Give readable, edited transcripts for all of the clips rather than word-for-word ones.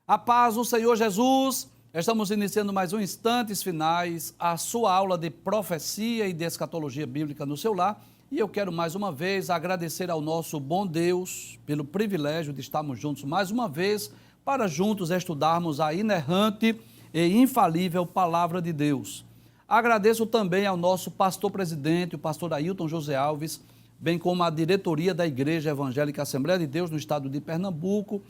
A paz do Senhor Jesus. Estamos iniciando mais um Instantes Finais, a sua aula de profecia e de escatologia bíblica no seu lar. E eu quero mais uma vez agradecer ao nosso bom Deus pelo privilégio de estarmos juntos mais uma vez para juntos estudarmos a inerrante e infalível Palavra de Deus. Agradeço também ao nosso pastor-presidente, o pastor Ailton José Alves, bem como a diretoria da Igreja Evangélica Assembleia de Deus no estado de Pernambuco,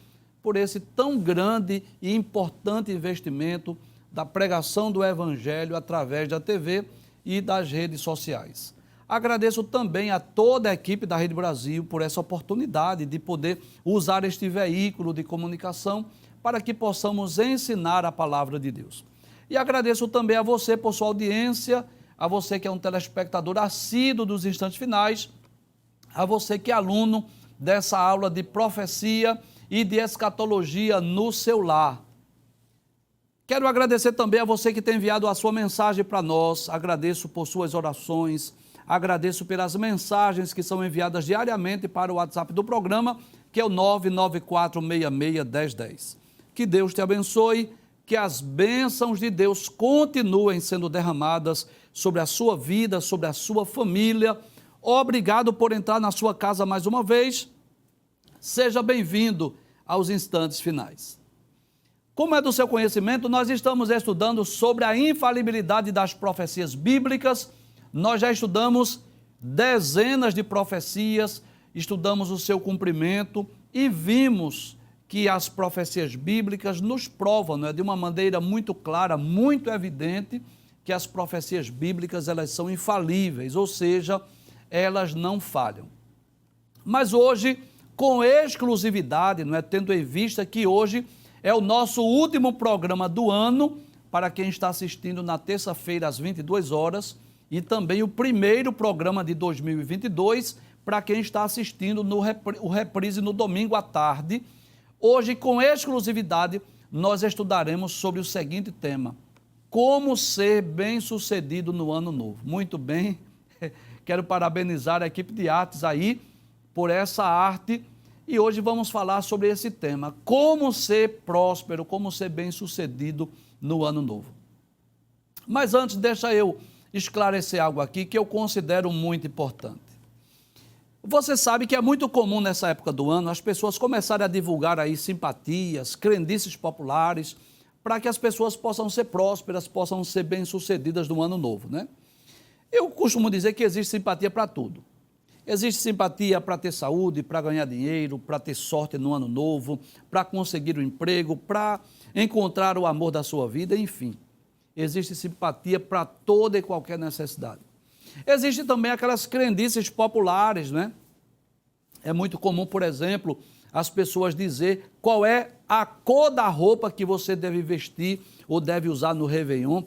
por esse tão grande e importante investimento da pregação do Evangelho através da TV e das redes sociais. Agradeço também a toda a equipe da Rede Brasil por essa oportunidade de poder usar este veículo de comunicação para que possamos ensinar a palavra de Deus. E agradeço também a você por sua audiência, a você que é um telespectador assíduo dos Instantes Finais, a você que é aluno dessa aula de profecia e de escatologia no seu lar. Quero agradecer também a você que tem enviado a sua mensagem para nós, agradeço por suas orações, agradeço pelas mensagens que são enviadas diariamente para o WhatsApp do programa, que é o 994661010. Que Deus te abençoe, que as bênçãos de Deus continuem sendo derramadas sobre a sua vida, sobre a sua família. Obrigado por entrar na sua casa mais uma vez. Seja bem-vindo aos Instantes Finais. Como é do seu conhecimento, nós estamos estudando sobre a infalibilidade das profecias bíblicas. Nós já estudamos dezenas de profecias, estudamos o seu cumprimento e vimos que as profecias bíblicas nos provam, de uma maneira muito clara, muito evidente, que as profecias bíblicas elas são infalíveis, ou seja, elas não falham. Mas hoje, com exclusividade, tendo em vista que hoje é o nosso último programa do ano, para quem está assistindo na terça-feira às 22 horas, e também o primeiro programa de 2022, para quem está assistindo o reprise no domingo à tarde. Hoje, com exclusividade, nós estudaremos sobre o seguinte tema: como ser bem-sucedido no ano novo. Muito bem, quero parabenizar a equipe de artes aí, por essa arte, e hoje vamos falar sobre esse tema, como ser próspero, como ser bem-sucedido no ano novo. Mas antes, deixa eu esclarecer algo aqui que eu considero muito importante. Você sabe que é muito comum nessa época do ano as pessoas começarem a divulgar aí simpatias, crendices populares, para que as pessoas possam ser prósperas, possam ser bem-sucedidas no ano novo, Eu costumo dizer que existe simpatia para tudo. Existe simpatia para ter saúde, para ganhar dinheiro, para ter sorte no ano novo, para conseguir um emprego, para encontrar o amor da sua vida, enfim. Existe simpatia para toda e qualquer necessidade. Existem também aquelas crendices populares, É muito comum, por exemplo, as pessoas dizer qual é a cor da roupa que você deve vestir ou deve usar no Réveillon.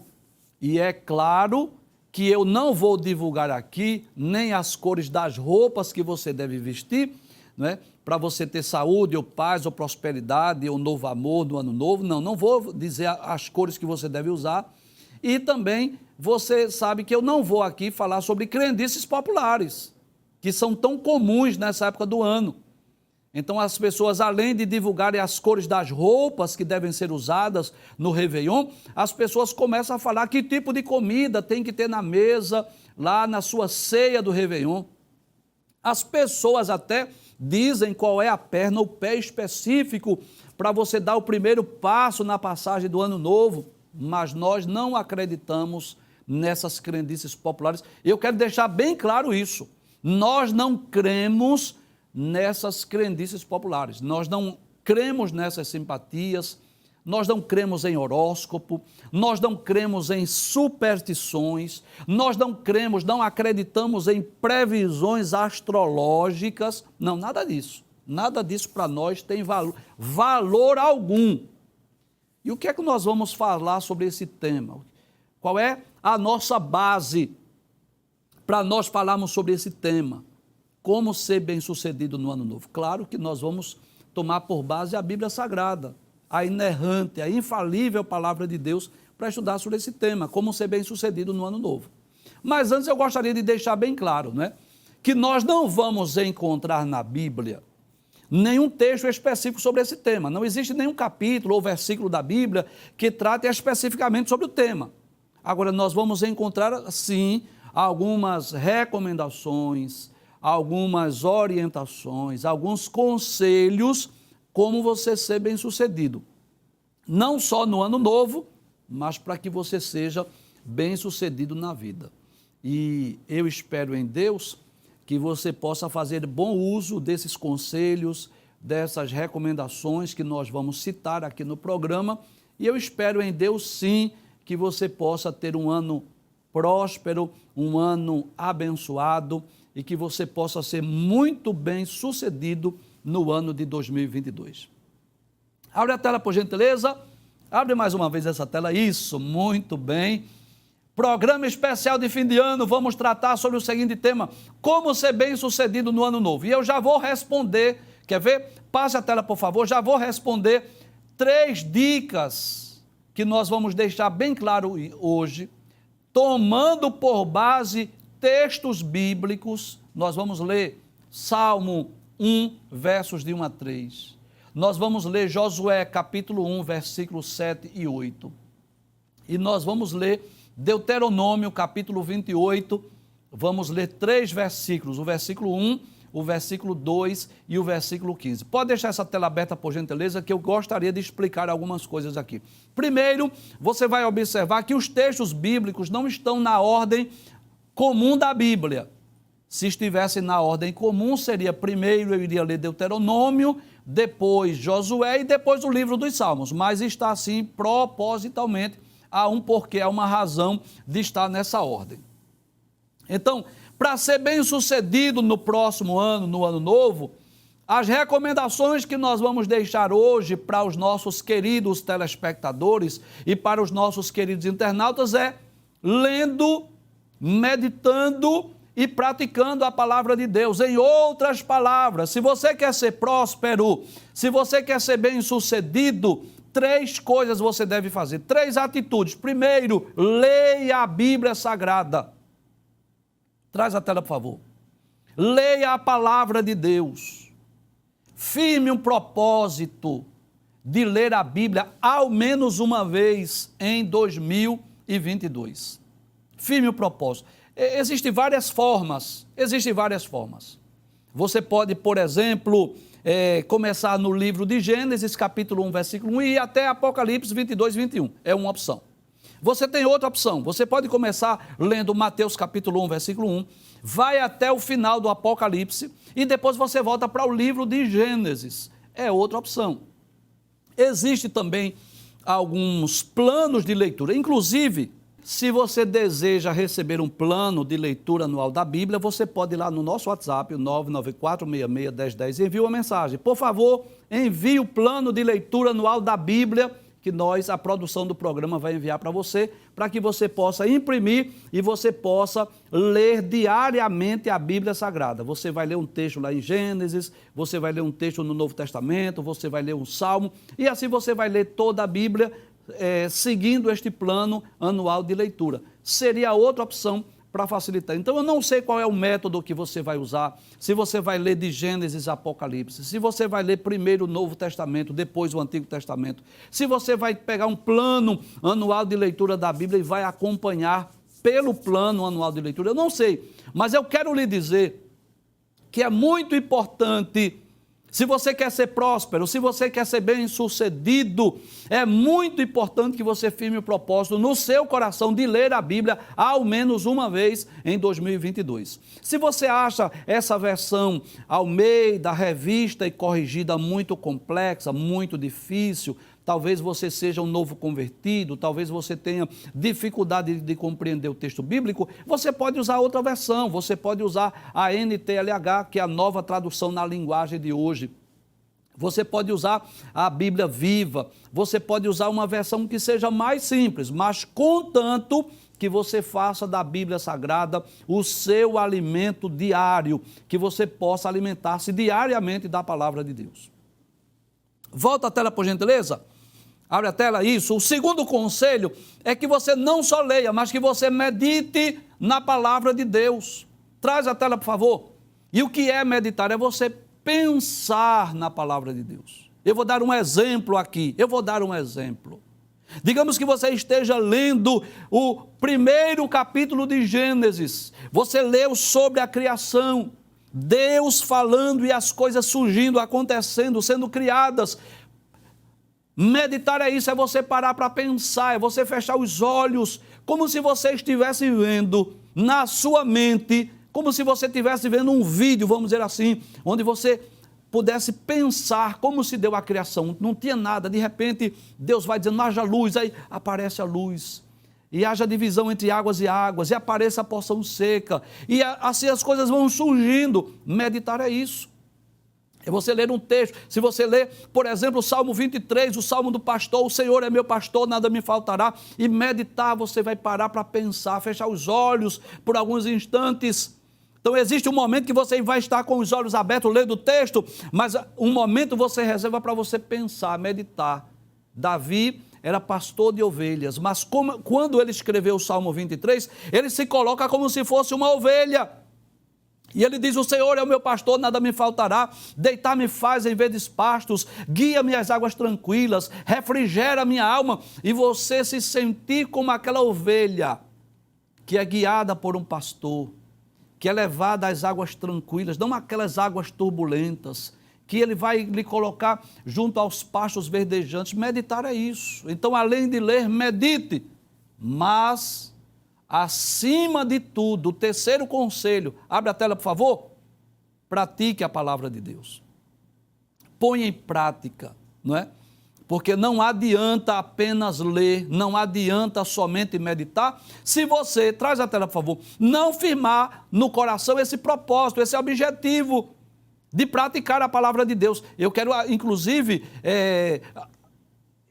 E é claro que eu não vou divulgar aqui nem as cores das roupas que você deve vestir, para você ter saúde, ou paz, ou prosperidade, ou novo amor no ano novo. Não vou dizer as cores que você deve usar. E também você sabe que eu não vou aqui falar sobre crendices populares, que são tão comuns nessa época do ano. Então as pessoas, além de divulgarem as cores das roupas que devem ser usadas no Réveillon, as pessoas começam a falar que tipo de comida tem que ter na mesa, lá na sua ceia do Réveillon. As pessoas até dizem qual é a perna, o pé específico para você dar o primeiro passo na passagem do ano novo, mas nós não acreditamos nessas crendices populares. Eu quero deixar bem claro isso. Nós não cremos nessas crendices populares, nós não cremos nessas simpatias, nós não cremos em horóscopo, nós não cremos em superstições, nós não acreditamos em previsões astrológicas, não, nada disso para nós tem valor algum. E o que é que nós vamos falar sobre esse tema? Qual é a nossa base para nós falarmos sobre esse tema? Como ser bem-sucedido no ano novo? Claro que nós vamos tomar por base a Bíblia Sagrada, a inerrante, a infalível Palavra de Deus, para estudar sobre esse tema, como ser bem-sucedido no ano novo. Mas antes eu gostaria de deixar bem claro, que nós não vamos encontrar na Bíblia nenhum texto específico sobre esse tema. Não existe nenhum capítulo ou versículo da Bíblia que trate especificamente sobre o tema. Agora, nós vamos encontrar, sim, algumas recomendações, algumas orientações, alguns conselhos como você ser bem-sucedido. Não só no ano novo, mas para que você seja bem-sucedido na vida. E eu espero em Deus que você possa fazer bom uso desses conselhos, dessas recomendações que nós vamos citar aqui no programa. E eu espero em Deus, sim, que você possa ter um ano próspero, um ano abençoado e que você possa ser muito bem-sucedido no ano de 2022. Abre a tela, por gentileza. Abre mais uma vez essa tela. Isso, muito bem. Programa especial de fim de ano, vamos tratar sobre o seguinte tema: como ser bem-sucedido no ano novo. E eu já vou responder, quer ver? Passe a tela, por favor, já vou responder 3 dicas que nós vamos deixar bem claro hoje, tomando por base textos bíblicos. Nós vamos ler Salmo 1, versos de 1 a 3. Nós vamos ler Josué, capítulo 1, versículos 7 e 8. E nós vamos ler Deuteronômio, capítulo 28, vamos ler 3 versículos, o versículo 1, o versículo 2 e o versículo 15. Pode deixar essa tela aberta, por gentileza, que eu gostaria de explicar algumas coisas aqui. Primeiro, você vai observar que os textos bíblicos não estão na ordem comum da Bíblia. Se estivesse na ordem comum, seria primeiro eu iria ler Deuteronômio, depois Josué e depois o livro dos Salmos, mas está assim propositalmente. Há um porquê, há uma razão de estar nessa ordem. Então, para ser bem-sucedido no próximo ano, no ano novo, as recomendações que nós vamos deixar hoje para os nossos queridos telespectadores e para os nossos queridos internautas é lendo, meditando e praticando a palavra de Deus. Em outras palavras, se você quer ser próspero, se você quer ser bem-sucedido, 3 coisas você deve fazer, 3 atitudes. Primeiro, leia a Bíblia Sagrada. Traz a tela, por favor. Leia a palavra de Deus. Firme um propósito de ler a Bíblia ao menos uma vez em 2022. Firme o propósito. Existem várias formas. Você pode, por exemplo, começar no livro de Gênesis, capítulo 1, versículo 1, e ir até Apocalipse 22, 21. É uma opção. Você tem outra opção. Você pode começar lendo Mateus, capítulo 1, versículo 1, vai até o final do Apocalipse e depois você volta para o livro de Gênesis. É outra opção. Existem também alguns planos de leitura. Inclusive, se você deseja receber um plano de leitura anual da Bíblia, você pode ir lá no nosso WhatsApp, o 994661010, e envie uma mensagem. Por favor, envie o plano de leitura anual da Bíblia, que a produção do programa vai enviar para você, para que você possa imprimir e você possa ler diariamente a Bíblia Sagrada. Você vai ler um texto lá em Gênesis, você vai ler um texto no Novo Testamento, você vai ler um Salmo, e assim você vai ler toda a Bíblia, seguindo este plano anual de leitura. Seria outra opção para facilitar. Então, eu não sei qual é o método que você vai usar, se você vai ler de Gênesis a Apocalipse, se você vai ler primeiro o Novo Testamento, depois o Antigo Testamento, se você vai pegar um plano anual de leitura da Bíblia e vai acompanhar pelo plano anual de leitura, eu não sei, mas eu quero lhe dizer que é muito importante. Se você quer ser próspero, se você quer ser bem-sucedido, é muito importante que você firme o propósito no seu coração de ler a Bíblia ao menos uma vez em 2022. Se você acha essa versão Almeida, revista e corrigida muito complexa, muito difícil, talvez você seja um novo convertido, talvez você tenha dificuldade de compreender o texto bíblico, você pode usar outra versão, você pode usar a NTLH, que é a nova tradução na linguagem de hoje. Você pode usar a Bíblia Viva, você pode usar uma versão que seja mais simples, mas contanto que você faça da Bíblia Sagrada o seu alimento diário, que você possa alimentar-se diariamente da palavra de Deus. Volta a tela, por gentileza. Abre a tela, isso. O segundo conselho é que você não só leia, mas que você medite na palavra de Deus. Traz a tela, por favor. E o que é meditar? É você pensar na palavra de Deus. Eu vou dar um exemplo aqui, Digamos que você esteja lendo o primeiro capítulo de Gênesis. Você leu sobre a criação, Deus falando e as coisas surgindo, acontecendo, sendo criadas. Meditar é isso, é você parar para pensar, é você fechar os olhos, como se você estivesse vendo na sua mente, como se você estivesse vendo um vídeo, vamos dizer assim, onde você pudesse pensar como se deu a criação. Não tinha nada, de repente Deus vai dizendo, haja luz, aí aparece a luz, e haja divisão entre águas, e apareça a porção seca, e assim as coisas vão surgindo. Meditar é isso. É você ler um texto, se você ler, por exemplo, o Salmo 23, o Salmo do pastor, o Senhor é meu pastor, nada me faltará, e meditar, você vai parar para pensar, fechar os olhos por alguns instantes. Então existe um momento que você vai estar com os olhos abertos, lendo o texto, mas um momento você reserva para você pensar, meditar. Davi era pastor de ovelhas, mas quando ele escreveu o Salmo 23, ele se coloca como se fosse uma ovelha. E ele diz, o Senhor é o meu pastor, nada me faltará, deitar-me faz em verdes pastos, guia-me às águas tranquilas, refrigera minha alma, e você se sentir como aquela ovelha que é guiada por um pastor, que é levada às águas tranquilas, não aquelas águas turbulentas, que ele vai lhe colocar junto aos pastos verdejantes. Meditar é isso. Então, além de ler, medite, mas acima de tudo, o terceiro conselho, abre a tela por favor, pratique a palavra de Deus, ponha em prática, não é? Porque não adianta apenas ler, não adianta somente meditar, se você, traz a tela por favor, não firmar no coração esse propósito, esse objetivo de praticar a palavra de Deus. Eu quero inclusive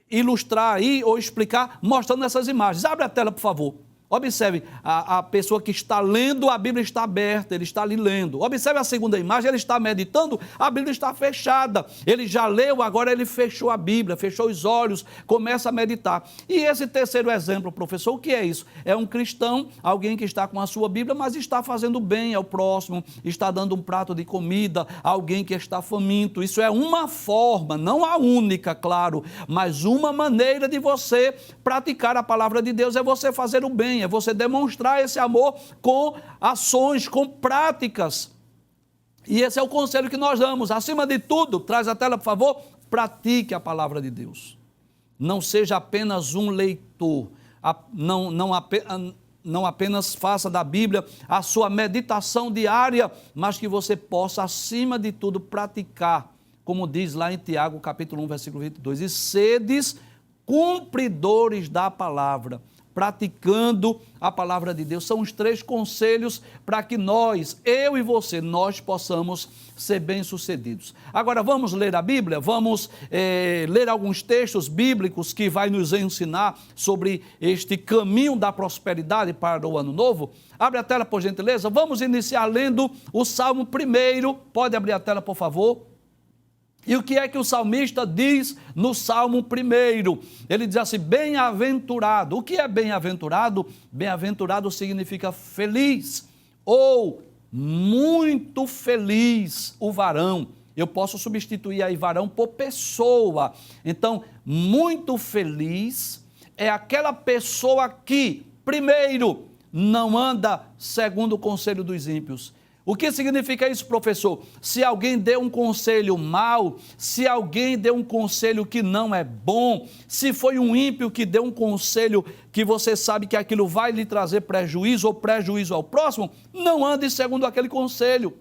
ilustrar aí ou explicar mostrando essas imagens. Abre a tela por favor. Observe, a pessoa que está lendo, a Bíblia está aberta, ele está ali lendo. Observe a segunda imagem, ele está meditando, a Bíblia está fechada. Ele já leu, agora ele fechou a Bíblia, fechou os olhos, começa a meditar. E esse terceiro exemplo, professor, o que é isso? É um cristão, alguém que está com a sua Bíblia, mas está fazendo bem ao próximo, está dando um prato de comida, alguém que está faminto. Isso é uma forma, não a única, claro, mas uma maneira de você praticar a palavra de Deus, é você fazer o bem, é você demonstrar esse amor com ações, com práticas. E esse é o conselho que nós damos. Acima de tudo, traz a tela por favor, pratique a palavra de Deus. Não seja apenas um leitor, não apenas faça da Bíblia a sua meditação diária, mas que você possa, acima de tudo, praticar, como diz lá em Tiago, capítulo 1, versículo 22, e sedes cumpridores da palavra, praticando a palavra de Deus. São os três conselhos para que nós, eu e você, nós possamos ser bem-sucedidos. Agora vamos ler a Bíblia, vamos ler alguns textos bíblicos que vai nos ensinar sobre este caminho da prosperidade para o ano novo. Abre a tela por gentileza, vamos iniciar lendo o Salmo 1, pode abrir a tela por favor. E o que é que o salmista diz no Salmo 1? Ele diz assim, bem-aventurado. O que é bem-aventurado? Bem-aventurado significa feliz ou muito feliz o varão. Eu posso substituir aí varão por pessoa. Então, muito feliz é aquela pessoa que, primeiro, não anda segundo o conselho dos ímpios. O que significa isso, professor? Se alguém deu um conselho mau, se alguém deu um conselho que não é bom, se foi um ímpio que deu um conselho que você sabe que aquilo vai lhe trazer prejuízo ou prejuízo ao próximo, não ande segundo aquele conselho.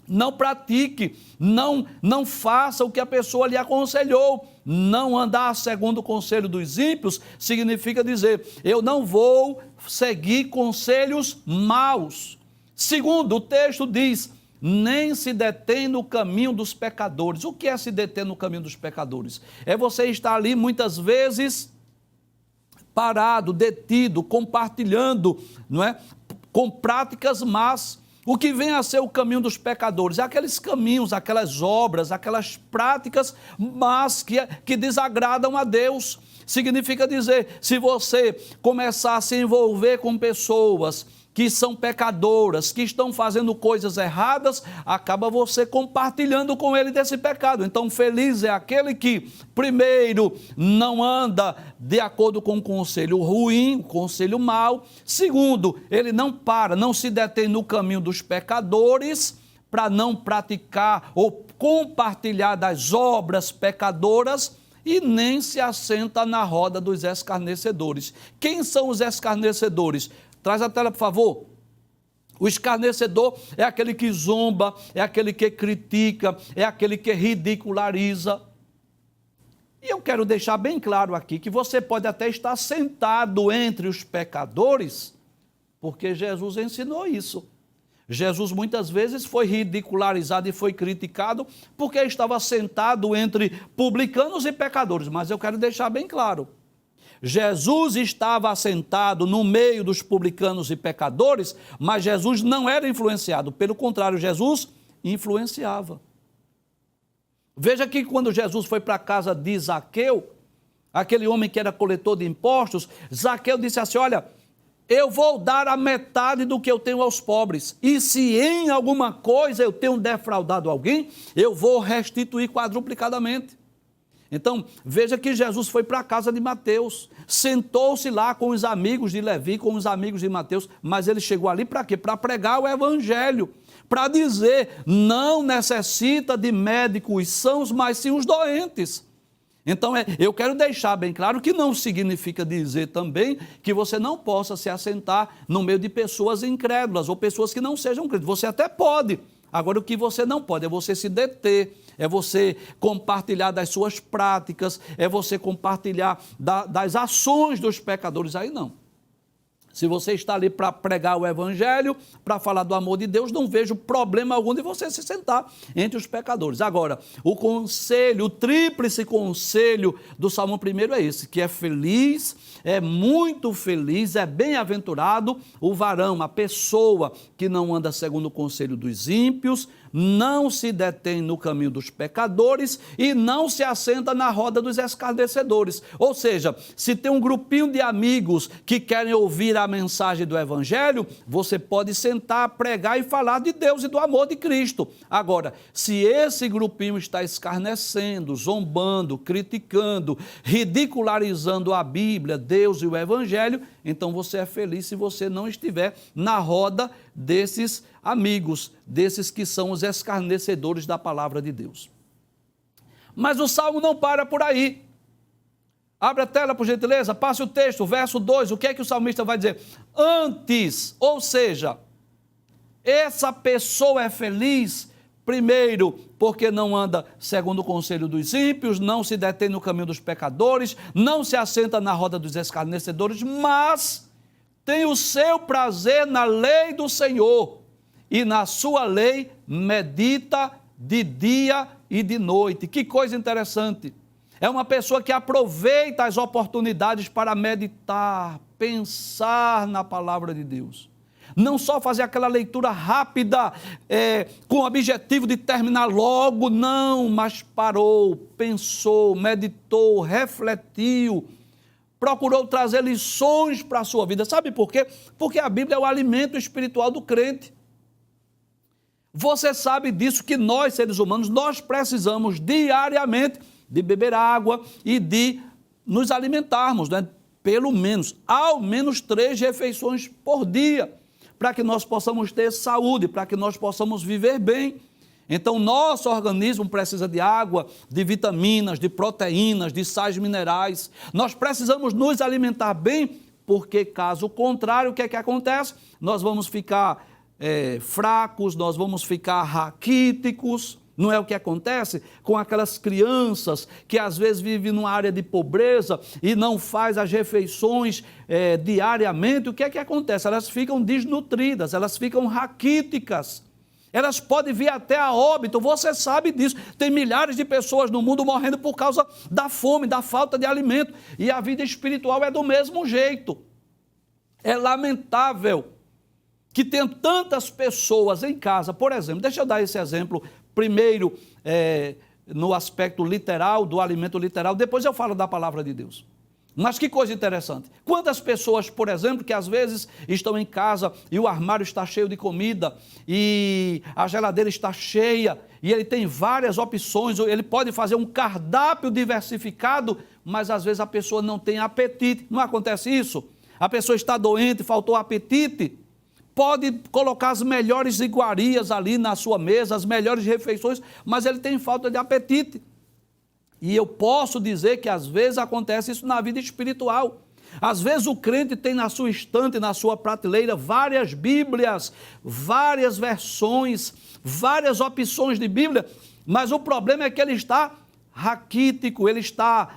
Não pratique, não faça o que a pessoa lhe aconselhou. Não andar segundo o conselho dos ímpios significa dizer, eu não vou seguir conselhos maus. Segundo, o texto diz, nem se detém no caminho dos pecadores. O que é se deter no caminho dos pecadores? É você estar ali muitas vezes parado, detido, compartilhando, não é? Com práticas más. O que vem a ser o caminho dos pecadores? É aqueles caminhos, aquelas obras, aquelas práticas más que desagradam a Deus. Significa dizer, se você começar a se envolver com pessoas que são pecadoras, que estão fazendo coisas erradas, acaba você compartilhando com ele desse pecado. Então, feliz é aquele que, primeiro, não anda de acordo com o conselho ruim, o conselho mau. Segundo, ele não se detém no caminho dos pecadores, para não praticar ou compartilhar das obras pecadoras, e nem se assenta na roda dos escarnecedores. Quem são os escarnecedores? Traz a tela, por favor. O escarnecedor é aquele que zomba, é aquele que critica, é aquele que ridiculariza. E eu quero deixar bem claro aqui que você pode até estar sentado entre os pecadores, porque Jesus ensinou isso. Jesus muitas vezes foi ridicularizado e foi criticado porque estava sentado entre publicanos e pecadores. Mas eu quero deixar bem claro, Jesus estava assentado no meio dos publicanos e pecadores, mas Jesus não era influenciado. Pelo contrário, Jesus influenciava. Veja que quando Jesus foi para a casa de Zaqueu, aquele homem que era coletor de impostos, Zaqueu disse assim: olha, eu vou dar a metade do que eu tenho aos pobres, e se em alguma coisa eu tenho defraudado alguém, eu vou restituir quadruplicadamente. Então, veja que Jesus foi para a casa de Mateus, sentou-se lá com os amigos de Levi, com os amigos de Mateus, mas ele chegou ali para quê? Para pregar o evangelho, para dizer, não necessita de médicos sãos, mas sim os doentes. Então, eu quero deixar bem claro que não significa dizer também que você não possa se assentar no meio de pessoas incrédulas ou pessoas que não sejam crentes. Você até pode. Agora, o que você não pode é você se deter, é você compartilhar das suas práticas, é você compartilhar das ações dos pecadores. Aí não. Se você está ali para pregar o evangelho, para falar do amor de Deus, não vejo problema algum de você se sentar entre os pecadores. Agora, o conselho, o tríplice conselho do Salmo 1 é esse, que é feliz, é muito feliz, é bem-aventurado o varão, a pessoa que não anda segundo o conselho dos ímpios, não se detém no caminho dos pecadores e não se assenta na roda dos escarnecedores. Ou seja, se tem um grupinho de amigos que querem ouvir a mensagem do evangelho, você pode sentar, pregar e falar de Deus e do amor de Cristo. Agora, se esse grupinho está escarnecendo, zombando, criticando, ridicularizando a Bíblia, Deus e o evangelho, então você é feliz se você não estiver na roda desses amigos, desses que são os escarnecedores da palavra de Deus. Mas o Salmo não para por aí. Abre a tela, por gentileza, passe o texto, verso 2, o que é que o salmista vai dizer? Antes, ou seja, essa pessoa é feliz, primeiro, porque não anda segundo o conselho dos ímpios, não se detém no caminho dos pecadores, não se assenta na roda dos escarnecedores, mas tem o seu prazer na lei do Senhor, e na sua lei medita de dia e de noite. Que coisa interessante. É uma pessoa que aproveita as oportunidades para meditar, pensar na palavra de Deus. Não só fazer aquela leitura rápida, com o objetivo de terminar logo, não, mas parou, pensou, meditou, refletiu, procurou trazer lições para a sua vida. Sabe por quê? Porque a Bíblia é o alimento espiritual do crente. Você sabe disso, que nós, seres humanos, nós precisamos diariamente de beber água e de nos alimentarmos, né? Pelo menos, ao menos 3 refeições por dia, para que nós possamos ter saúde, para que nós possamos viver bem. Então, nosso organismo precisa de água, de vitaminas, de proteínas, de sais minerais. Nós precisamos nos alimentar bem, porque caso contrário, o que é que acontece? Nós vamos ficar fracos, nós vamos ficar raquíticos. Não é o que acontece com aquelas crianças que às vezes vivem numa área de pobreza e não faz as refeições diariamente? O que é que acontece? Elas ficam desnutridas, elas ficam raquíticas. Elas podem vir até a óbito, você sabe disso. Tem milhares de pessoas no mundo morrendo por causa da fome, da falta de alimento. E a vida espiritual é do mesmo jeito. É lamentável que tem tantas pessoas em casa. Por exemplo, deixa eu dar esse exemplo, primeiro no aspecto literal, do alimento literal, depois eu falo da palavra de Deus. Mas que coisa interessante. Quantas pessoas, por exemplo, que às vezes estão em casa e o armário está cheio de comida e a geladeira está cheia e ele tem várias opções, ele pode fazer um cardápio diversificado, mas às vezes a pessoa não tem apetite. Não acontece isso? A pessoa está doente, faltou apetite. Pode colocar as melhores iguarias ali na sua mesa, as melhores refeições, mas ele tem falta de apetite. E eu posso dizer que às vezes acontece isso na vida espiritual. Às vezes o crente tem na sua estante, na sua prateleira, várias Bíblias, várias versões, várias opções de Bíblia, mas o problema é que ele está raquítico, ele está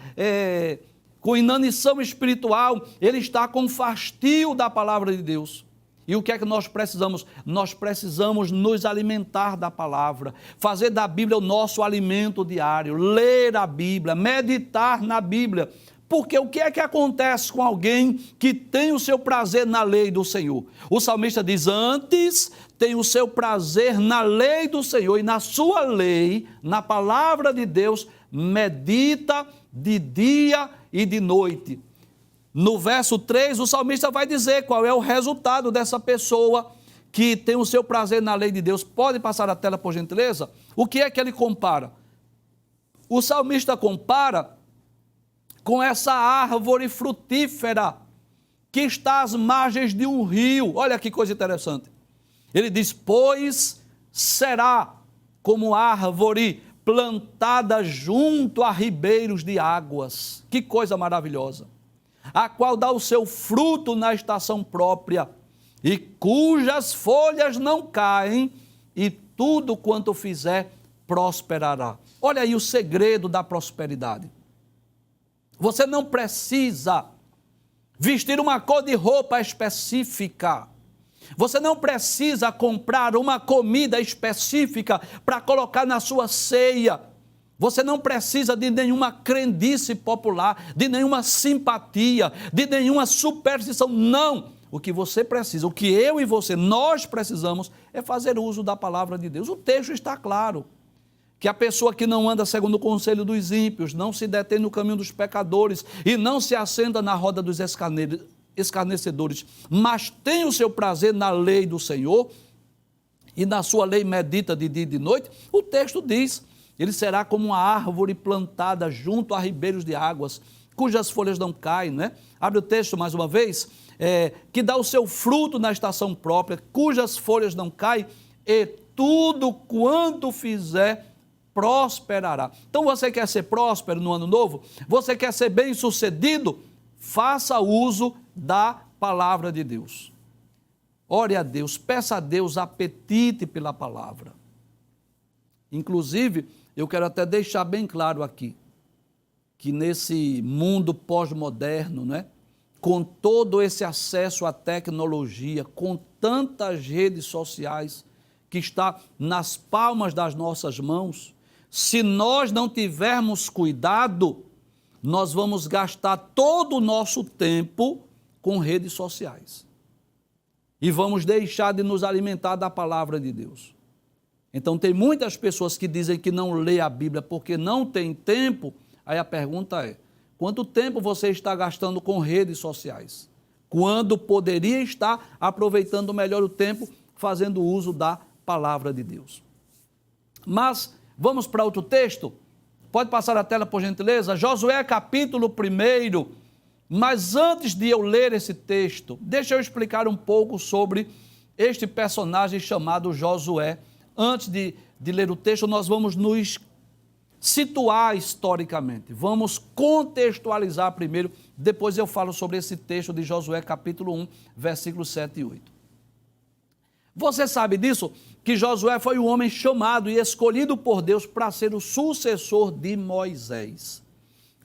com inanição espiritual, ele está com fastio da palavra de Deus. E o que é que nós precisamos? Nós precisamos nos alimentar da palavra, fazer da Bíblia o nosso alimento diário, ler a Bíblia, meditar na Bíblia. Porque o que é que acontece com alguém que tem o seu prazer na lei do Senhor? O salmista diz, antes tem o seu prazer na lei do Senhor e na sua lei, na palavra de Deus, medita de dia e de noite. No verso 3, o salmista vai dizer qual é o resultado dessa pessoa que tem o seu prazer na lei de Deus. Pode passar a tela, por gentileza? O que é que ele compara? O salmista compara com essa árvore frutífera que está às margens de um rio. Olha que coisa interessante. Ele diz, pois será como árvore plantada junto a ribeiros de águas. Que coisa maravilhosa. A qual dá o seu fruto na estação própria, e cujas folhas não caem, e tudo quanto fizer prosperará. Olha aí o segredo da prosperidade. Você não precisa vestir uma cor de roupa específica. Você não precisa comprar uma comida específica para colocar na sua ceia. Você não precisa de nenhuma crendice popular, de nenhuma simpatia, de nenhuma superstição. Não! O que você precisa, o que eu e você, nós precisamos é fazer uso da palavra de Deus. O texto está claro. Que a pessoa que não anda segundo o conselho dos ímpios, não se detém no caminho dos pecadores e não se assenta na roda dos escarnecedores, mas tem o seu prazer na lei do Senhor e na sua lei medita de dia e de noite, o texto diz, ele será como uma árvore plantada junto a ribeiros de águas, cujas folhas não caem, né? Abre o texto mais uma vez, que dá o seu fruto na estação própria, cujas folhas não caem, e tudo quanto fizer prosperará. Então você quer ser próspero no ano novo? Você quer ser bem-sucedido? Faça uso da palavra de Deus. Ore a Deus, peça a Deus apetite pela palavra. Inclusive, eu quero até deixar bem claro aqui, que nesse mundo pós-moderno, né, com todo esse acesso à tecnologia, com tantas redes sociais que está nas palmas das nossas mãos, se nós não tivermos cuidado, nós vamos gastar todo o nosso tempo com redes sociais. E vamos deixar de nos alimentar da palavra de Deus. Então tem muitas pessoas que dizem que não lê a Bíblia porque não tem tempo. Aí a pergunta é, quanto tempo você está gastando com redes sociais? Quando poderia estar aproveitando melhor o tempo, fazendo uso da palavra de Deus. Mas vamos para outro texto? Pode passar a tela, por gentileza? Josué capítulo 1. Mas antes de eu ler esse texto, deixa eu explicar um pouco sobre este personagem chamado Josué. Antes de ler o texto, nós vamos nos situar historicamente. Vamos contextualizar primeiro, depois eu falo sobre esse texto de Josué capítulo 1, versículos 7 e 8. Você sabe disso? Que Josué foi um homem chamado e escolhido por Deus para ser o sucessor de Moisés.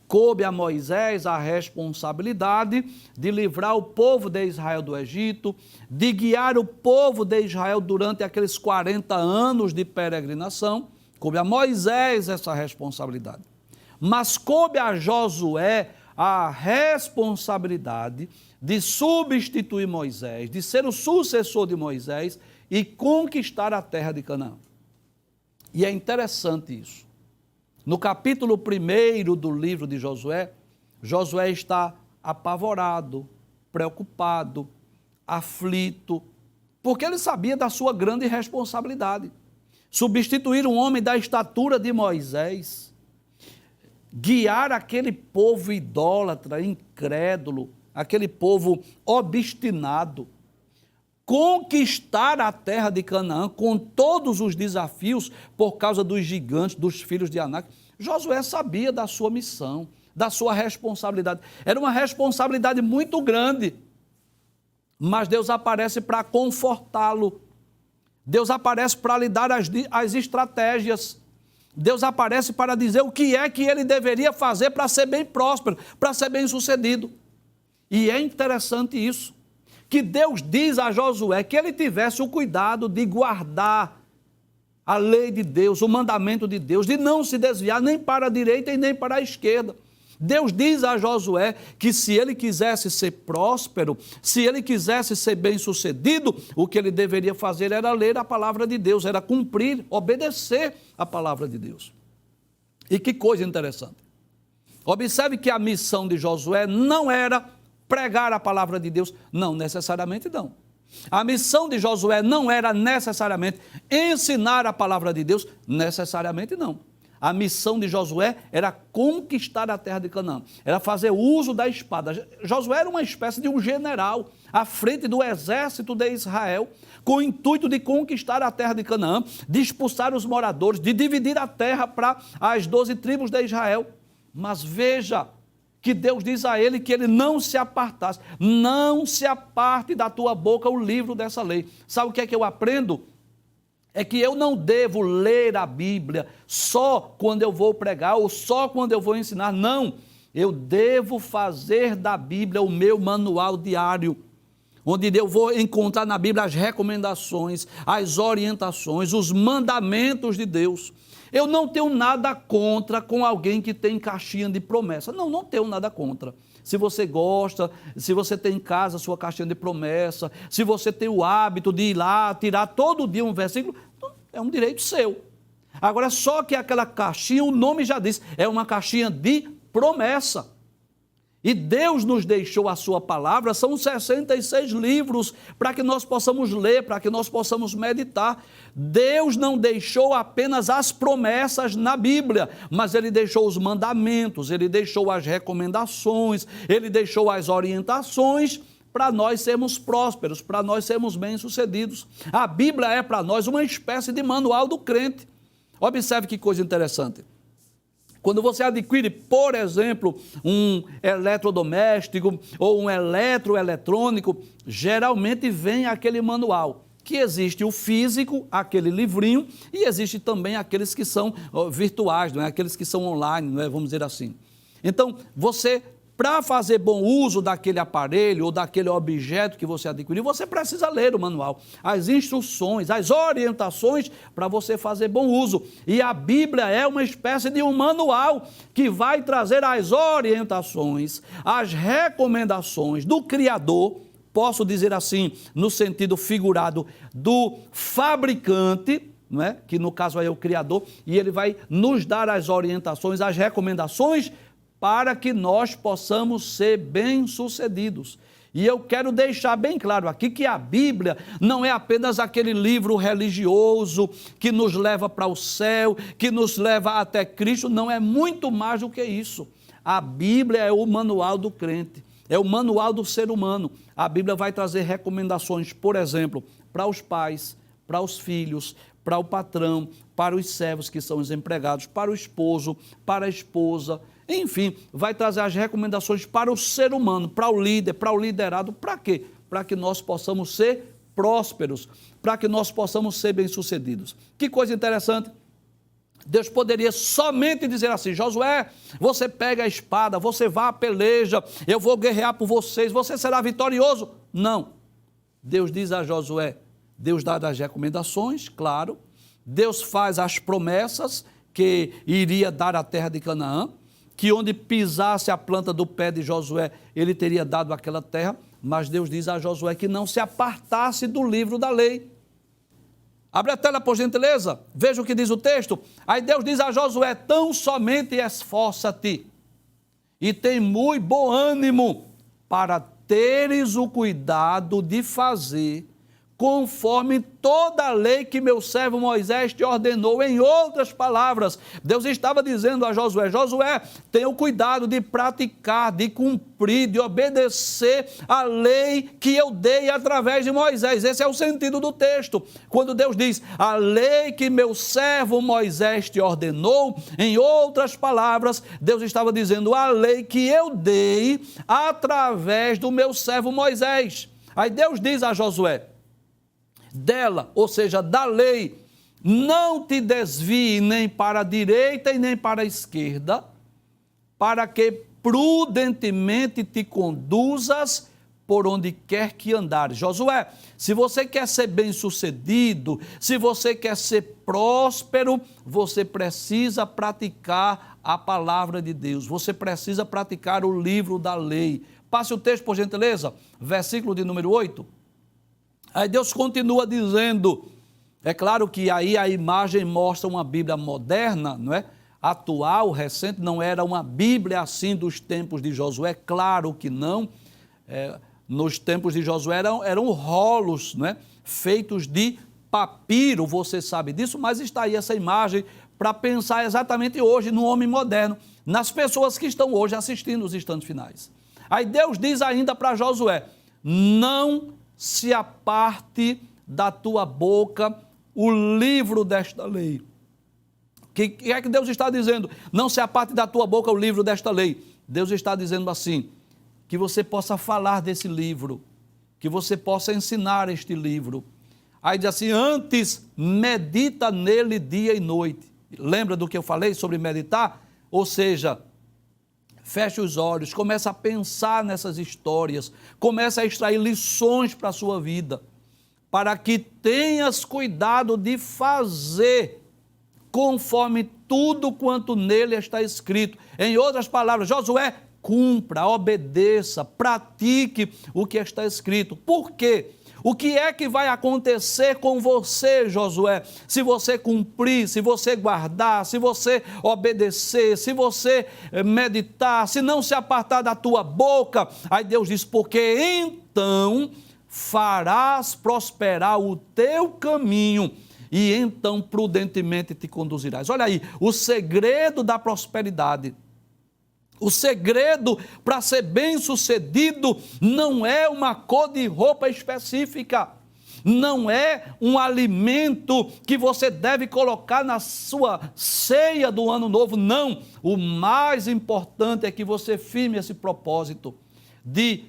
Coube a Moisés a responsabilidade de livrar o povo de Israel do Egito, de guiar o povo de Israel durante aqueles 40 anos de peregrinação. Coube a Moisés essa responsabilidade. Mas coube a Josué a responsabilidade de substituir Moisés, de ser o sucessor de Moisés e conquistar a terra de Canaã. E é interessante isso. No capítulo 1 do livro de Josué, Josué está apavorado, preocupado, aflito, porque ele sabia da sua grande responsabilidade. Substituir um homem da estatura de Moisés, guiar aquele povo idólatra, incrédulo, aquele povo obstinado, conquistar a terra de Canaã com todos os desafios por causa dos gigantes, dos filhos de Anak. Josué sabia da sua missão, da sua responsabilidade. Era uma responsabilidade muito grande, mas Deus aparece para confortá-lo. Deus aparece para lhe dar as estratégias. Deus aparece para dizer o que é que ele deveria fazer para ser bem próspero, para ser bem sucedido. E é interessante isso, que Deus diz a Josué que ele tivesse o cuidado de guardar a lei de Deus, o mandamento de Deus, de não se desviar nem para a direita e nem para a esquerda. Deus diz a Josué que se ele quisesse ser próspero, se ele quisesse ser bem-sucedido, o que ele deveria fazer era ler a palavra de Deus, era cumprir, obedecer a palavra de Deus. E que coisa interessante. Observe que a missão de Josué não era pregar a palavra de Deus, não necessariamente não. A missão de Josué não era necessariamente ensinar a palavra de Deus, necessariamente não. A missão de Josué era conquistar a terra de Canaã, era fazer uso da espada. Josué era uma espécie de um general à frente do exército de Israel, com o intuito de conquistar a terra de Canaã, de expulsar os moradores, de dividir a terra para as 12 tribos de Israel. Mas veja que Deus diz a ele que ele não se apartasse, não se aparte da tua boca o livro dessa lei. Sabe o que é que eu aprendo? É que eu não devo ler a Bíblia só quando eu vou pregar ou só quando eu vou ensinar. Não, eu devo fazer da Bíblia o meu manual diário, onde eu vou encontrar na Bíblia as recomendações, as orientações, os mandamentos de Deus. Eu não tenho nada contra com alguém que tem caixinha de promessa. Não, não tenho nada contra. Se você gosta, se você tem em casa a sua caixinha de promessa, se você tem o hábito de ir lá, tirar todo dia um versículo, é um direito seu. Agora, só que aquela caixinha, o nome já diz, é uma caixinha de promessa. E Deus nos deixou a sua palavra, são 66 livros para que nós possamos ler, para que nós possamos meditar. Deus não deixou apenas as promessas na Bíblia, mas Ele deixou os mandamentos, Ele deixou as recomendações, Ele deixou as orientações para nós sermos prósperos, para nós sermos bem-sucedidos. A Bíblia é para nós uma espécie de manual do crente. Observe que coisa interessante. Quando você adquire, por exemplo, um eletrodoméstico ou um eletroeletrônico, geralmente vem aquele manual, que existe o físico, aquele livrinho, e existe também aqueles que são virtuais, não é? Aqueles que são online, não é? Vamos dizer assim. Então, você, para fazer bom uso daquele aparelho ou daquele objeto que você adquiriu, você precisa ler o manual, as instruções, as orientações para você fazer bom uso. E a Bíblia é uma espécie de um manual que vai trazer as orientações, as recomendações do Criador, posso dizer assim, no sentido figurado, do fabricante, não é? Que no caso é o Criador, e ele vai nos dar as orientações, as recomendações para que nós possamos ser bem-sucedidos. E eu quero deixar bem claro aqui que a Bíblia não é apenas aquele livro religioso que nos leva para o céu, que nos leva até Cristo, não, é muito mais do que isso. A Bíblia é o manual do crente, é o manual do ser humano. A Bíblia vai trazer recomendações, por exemplo, para os pais, para os filhos, para o patrão, para os servos que são os empregados, para o esposo, para a esposa. Enfim, vai trazer as recomendações para o ser humano, para o líder, para o liderado. Para quê? Para que nós possamos ser prósperos, para que nós possamos ser bem-sucedidos. Que coisa interessante. Deus poderia somente dizer assim: Josué, você pega a espada, você vá à peleja, eu vou guerrear por vocês, você será vitorioso. Não. Deus diz a Josué, Deus dá as recomendações, claro. Deus faz as promessas que iria dar a terra de Canaã, que onde pisasse a planta do pé de Josué, ele teria dado aquela terra, mas Deus diz a Josué que não se apartasse do livro da lei. Abre a tela, por gentileza, veja o que diz o texto. Aí Deus diz a Josué: tão somente esforça-te e tem muito bom ânimo, para teres o cuidado de fazer conforme toda a lei que meu servo Moisés te ordenou. Em outras palavras, Deus estava dizendo a Josué: Josué, tenha o cuidado de praticar, de cumprir, de obedecer a lei que eu dei através de Moisés. Esse é o sentido do texto. Quando Deus diz, a lei que meu servo Moisés te ordenou, em outras palavras, Deus estava dizendo a lei que eu dei através do meu servo Moisés. Aí Deus diz a Josué, dela, ou seja, da lei, não te desvie nem para a direita e nem para a esquerda, para que prudentemente te conduzas por onde quer que andares. Josué, se você quer ser bem-sucedido, se você quer ser próspero, você precisa praticar a palavra de Deus, você precisa praticar o livro da lei. Passe o texto, por gentileza, versículo de número 8. Aí Deus continua dizendo, é claro que aí a imagem mostra uma Bíblia moderna, não é? Atual, recente, não era uma Bíblia assim dos tempos de Josué, claro que não. Nos tempos de Josué eram rolos, não é? Feitos de papiro, você sabe disso, mas está aí essa imagem para pensar exatamente hoje no homem moderno, nas pessoas que estão hoje assistindo os instantes finais. Aí Deus diz ainda para Josué, não se aparte da tua boca o livro desta lei. O que é que Deus está dizendo? Não se aparte da tua boca o livro desta lei. Deus está dizendo assim, que você possa falar desse livro, que você possa ensinar este livro. Aí diz assim, antes medita nele dia e noite. Lembra do que eu falei sobre meditar? Ou seja, feche os olhos, comece a pensar nessas histórias, comece a extrair lições para a sua vida, para que tenhas cuidado de fazer conforme tudo quanto nele está escrito. Em outras palavras, Josué, cumpra, obedeça, pratique o que está escrito. Por quê? O que é que vai acontecer com você, Josué, se você cumprir, se você guardar, se você obedecer, se você meditar, se não se apartar da tua boca? Aí Deus diz, porque então farás prosperar o teu caminho e então prudentemente te conduzirás. Olha aí, o segredo da prosperidade. O segredo para ser bem-sucedido não é uma cor de roupa específica, não é um alimento que você deve colocar na sua ceia do ano novo, não. O mais importante é que você firme esse propósito de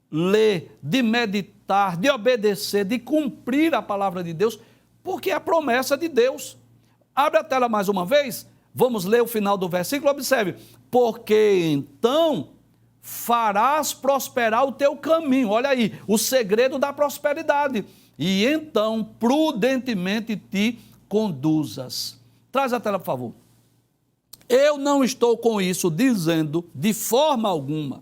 ler, de meditar, de obedecer, de cumprir a palavra de Deus, porque é a promessa de Deus. Abre a tela mais uma vez, vamos ler o final do versículo, observe. Porque então farás prosperar o teu caminho. Olha aí, o segredo da prosperidade. E então prudentemente te conduzas. Traz a tela, por favor. Eu não estou com isso dizendo de forma alguma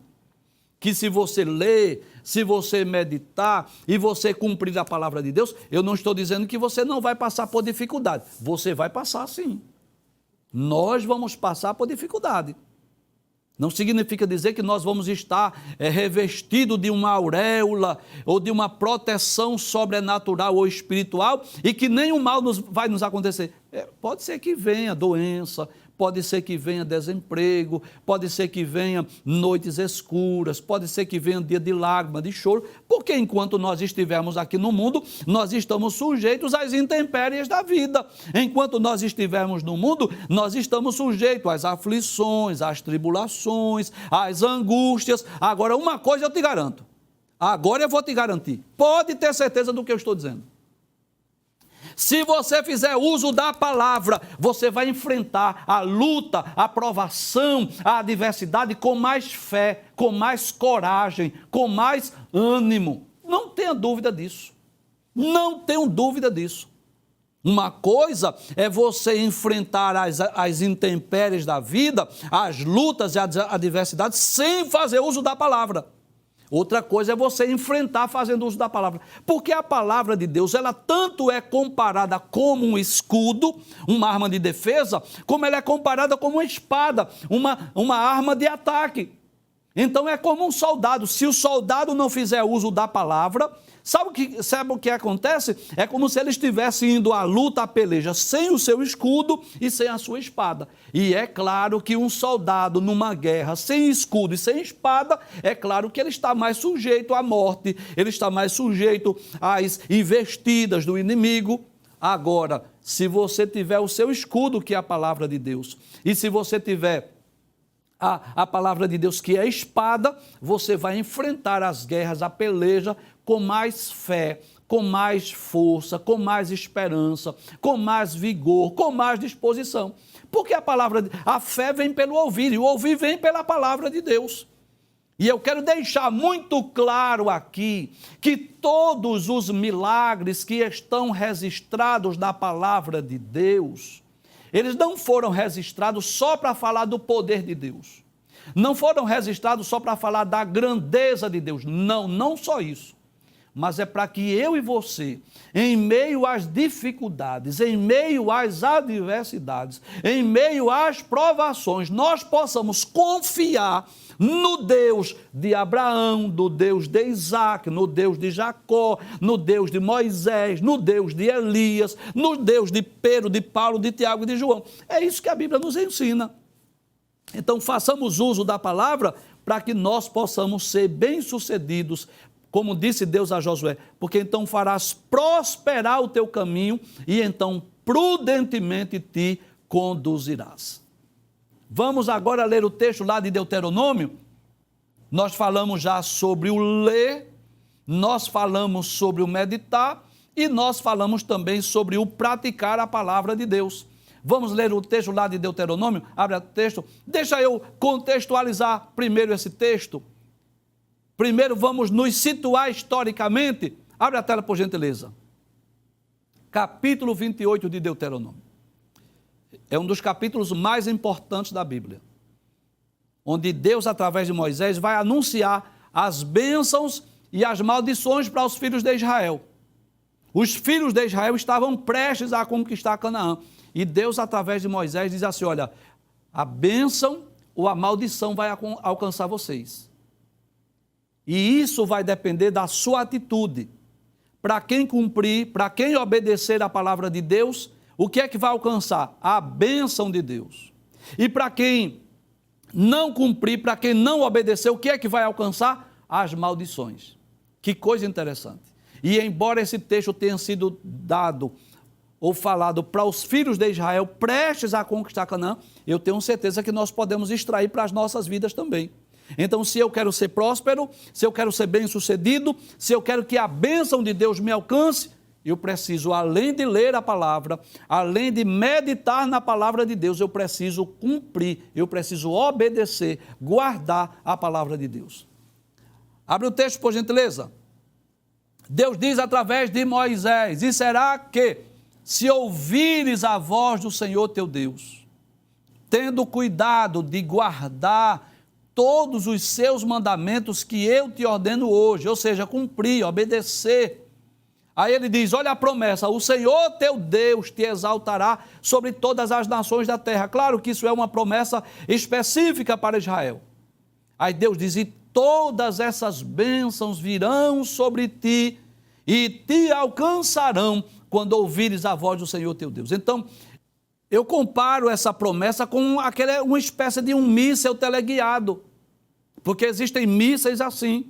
que se você ler, se você meditar e você cumprir a palavra de Deus, eu não estou dizendo que você não vai passar por dificuldade. Você vai passar sim. Nós vamos passar por dificuldade. Não significa dizer que nós vamos estar revestidos de uma auréola ou de uma proteção sobrenatural ou espiritual e que nenhum mal vai nos acontecer. Pode ser que venha doença, pode ser que venha desemprego, pode ser que venha noites escuras, pode ser que venha dia de lágrima, de choro, porque enquanto nós estivermos aqui no mundo, nós estamos sujeitos às intempéries da vida. Enquanto nós estivermos no mundo, nós estamos sujeitos às aflições, às tribulações, às angústias. Agora, uma coisa eu te garanto, agora eu vou te garantir, pode ter certeza do que eu estou dizendo. Se você fizer uso da palavra, você vai enfrentar a luta, a provação, a adversidade com mais fé, com mais coragem, com mais ânimo. Não tenha dúvida disso. Não tenho dúvida disso. Uma coisa é você enfrentar as intempéries da vida, as lutas e as adversidades, sem fazer uso da palavra. Outra coisa é você enfrentar fazendo uso da palavra. Porque a palavra de Deus, ela tanto é comparada como um escudo, uma arma de defesa, como ela é comparada como uma espada, uma arma de ataque. Então é como um soldado, se o soldado não fizer uso da palavra, sabe o que acontece? É como se ele estivesse indo à luta, à peleja, sem o seu escudo e sem a sua espada. E é claro que um soldado numa guerra sem escudo e sem espada, é claro que ele está mais sujeito à morte, ele está mais sujeito às investidas do inimigo. Agora, se você tiver o seu escudo, que é a palavra de Deus, e se você tiver a palavra de Deus, que é a espada, você vai enfrentar as guerras, a peleja, com mais fé, com mais força, com mais esperança, com mais vigor, com mais disposição. Porque a fé vem pelo ouvir, e o ouvir vem pela palavra de Deus. E eu quero deixar muito claro aqui que todos os milagres que estão registrados na palavra de Deus, eles não foram registrados só para falar do poder de Deus. Não foram registrados só para falar da grandeza de Deus. Não, não só isso. Mas é para que eu e você, em meio às dificuldades, em meio às adversidades, em meio às provações, nós possamos confiar no Deus de Abraão, no Deus de Isaac, no Deus de Jacó, no Deus de Moisés, no Deus de Elias, no Deus de Pedro, de Paulo, de Tiago e de João. É isso que a Bíblia nos ensina. Então façamos uso da palavra para que nós possamos ser bem-sucedidos, como disse Deus a Josué, porque então farás prosperar o teu caminho e então prudentemente te conduzirás. Vamos agora ler o texto lá de Deuteronômio. Nós falamos já sobre o ler, nós falamos sobre o meditar e nós falamos também sobre o praticar a palavra de Deus. Vamos ler o texto lá de Deuteronômio? Abre o texto. Deixa eu contextualizar primeiro esse texto. Primeiro vamos nos situar historicamente. Abre a tela, por gentileza. Capítulo 28 de Deuteronômio. É um dos capítulos mais importantes da Bíblia, onde Deus, através de Moisés, vai anunciar as bênçãos e as maldições para os filhos de Israel. Os filhos de Israel estavam prestes a conquistar Canaã, e Deus, através de Moisés, diz assim: olha, a bênção ou a maldição vai alcançar vocês. E isso vai depender da sua atitude. Para quem cumprir, para quem obedecer a palavra de Deus, o que é que vai alcançar? A bênção de Deus. E para quem não cumprir, para quem não obedecer, o que é que vai alcançar? As maldições. Que coisa interessante. E embora esse texto tenha sido dado ou falado para os filhos de Israel prestes a conquistar Canaã, eu tenho certeza que nós podemos extrair para as nossas vidas também. Então, se eu quero ser próspero, se eu quero ser bem-sucedido, se eu quero que a bênção de Deus me alcance, eu preciso, além de ler a palavra, além de meditar na palavra de Deus, eu preciso cumprir, eu preciso obedecer, guardar a palavra de Deus. Abre o texto, por gentileza. Deus diz através de Moisés: e será que, se ouvires a voz do Senhor teu Deus, tendo cuidado de guardar todos os seus mandamentos que eu te ordeno hoje, ou seja, cumprir, obedecer. Aí ele diz, olha a promessa: o Senhor teu Deus te exaltará sobre todas as nações da terra. Claro que isso é uma promessa específica para Israel. Aí Deus diz, e todas essas bênçãos virão sobre ti e te alcançarão quando ouvires a voz do Senhor teu Deus. Então, eu comparo essa promessa com uma espécie de um míssel teleguiado, porque existem mísseis assim,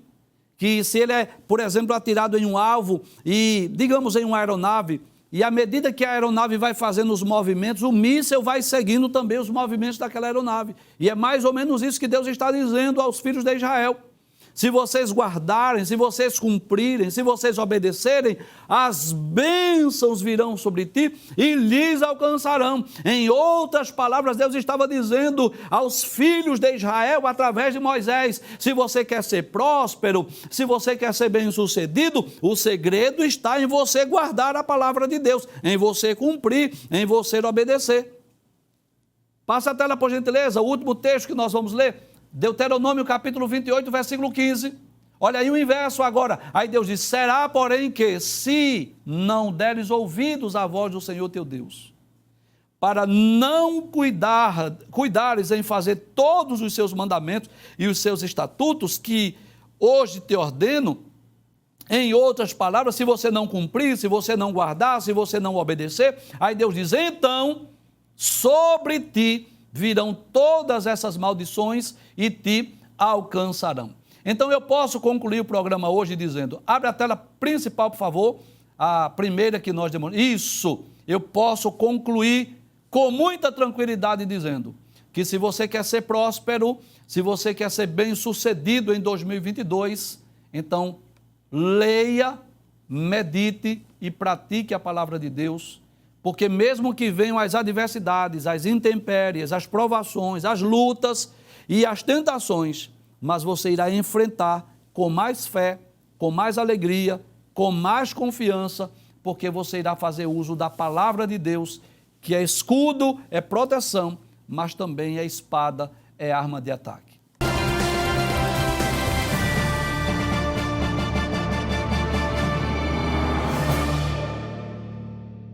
que se ele é, por exemplo, atirado em um alvo e, digamos, em uma aeronave, e à medida que a aeronave vai fazendo os movimentos, o míssil vai seguindo também os movimentos daquela aeronave. E é mais ou menos isso que Deus está dizendo aos filhos de Israel. Se vocês guardarem, se vocês cumprirem, se vocês obedecerem, as bênçãos virão sobre ti e lhes alcançarão. Em outras palavras, Deus estava dizendo aos filhos de Israel, através de Moisés: se você quer ser próspero, se você quer ser bem-sucedido, o segredo está em você guardar a palavra de Deus, em você cumprir, em você obedecer. Passa a tela, por gentileza, o último texto que nós vamos ler. Deuteronômio capítulo 28, versículo 15. Olha aí o inverso agora. Aí Deus diz: será, porém, que se não deres ouvidos à voz do Senhor teu Deus, para não cuidares em fazer todos os seus mandamentos e os seus estatutos que hoje te ordeno, em outras palavras, se você não cumprir, se você não guardar, se você não obedecer, aí Deus diz, então, sobre ti virão todas essas maldições e te alcançarão. Então eu posso concluir o programa hoje dizendo, abre a tela principal, por favor, a primeira que nós demonstramos. Isso, eu posso concluir com muita tranquilidade dizendo que se você quer ser próspero, se você quer ser bem-sucedido em 2022, então leia, medite e pratique a palavra de Deus, porque mesmo que venham as adversidades, as intempéries, as provações, as lutas e as tentações, mas você irá enfrentar com mais fé, com mais alegria, com mais confiança, porque você irá fazer uso da palavra de Deus, que é escudo, é proteção, mas também é espada, é arma de ataque.